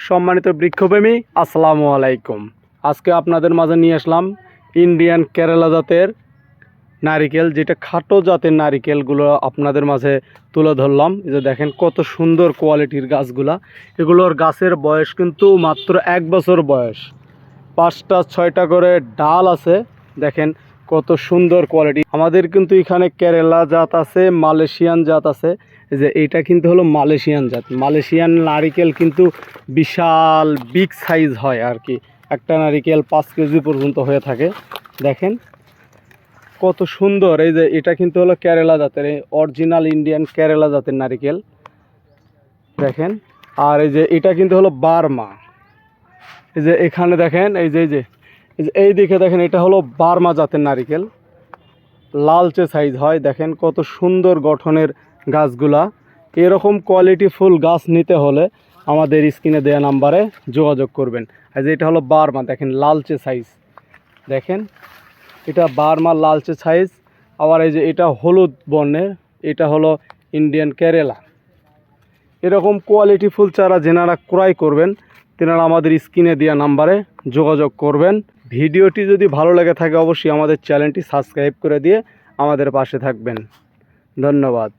সম্মানিত বৃক্ষপ্রেমী, আসসালামু আলাইকুম। আজকে আপনাদের মাঝে নিয়ে আসলাম ইন্ডিয়ান কেরালা জাতের নারিকেল, যেটা খাটো জাতের নারিকেলগুলো আপনাদের মাঝে তুলে ধরলাম। এই যে দেখেন কত সুন্দর কোয়ালিটির গাছগুলা। এগুলোর গাছের বয়স কিন্তু মাত্র 1 বছর বয়স। 5টা 6টা করে ডাল আছে। দেখেন কত সুন্দর কোয়ালিটি। আমাদের কিন্তু এখানে কেরালা জাত আছে, মালয়েশিয়ান জাত আছে। এই যে এইটা কিন্তু হলো মালয়েশিয়ান জাত। মালয়েশিয়ান নারিকেল কিন্তু বিশাল বিগ সাইজ হয় আর কি। একটা নারিকেল 5 কেজি পর্যন্ত হয়ে থাকে। দেখেন কত সুন্দর। এই যে এটা কিন্তু হলো কেরালা জাতের, অরিজিনাল ইন্ডিয়ান কেরালা জাতের নারিকেল। দেখেন, আর এই যে এটা কিন্তু হলো বার্মা। এই যে এখানে দেখেন, এই দিকে দেখেন, এটা হলো বার্মা জাতের নারিকেল, লালচে সাইজ হয়। দেখেন কত সুন্দর গঠনের গাছগুলা। এরকম কোয়ালিটি ফুল গাছ নিতে হলে আমাদের স্ক্রিনে দেওয়া নাম্বারে যোগাযোগ করবেন। এই যে এটা হলো বার্মা, দেখেন লালচে সাইজ। দেখেন এটা বার্মা লালচে সাইজ। আবার এই যে এটা হলুদ বর্ণের, এটা হলো ইন্ডিয়ান কেরালা। এরকম কোয়ালিটি ফুল চারা যেনারা ক্রয় করবেন তেনারা আমাদের স্ক্রিনে দেওয়া নাম্বারে যোগাযোগ করবেন। ভিডিওটি যদি ভালো লেগে থাকে অবশ্যই আমাদের চ্যানেলটি সাবস্ক্রাইব করে দিয়ে আমাদের পাশে থাকবেন। ধন্যবাদ।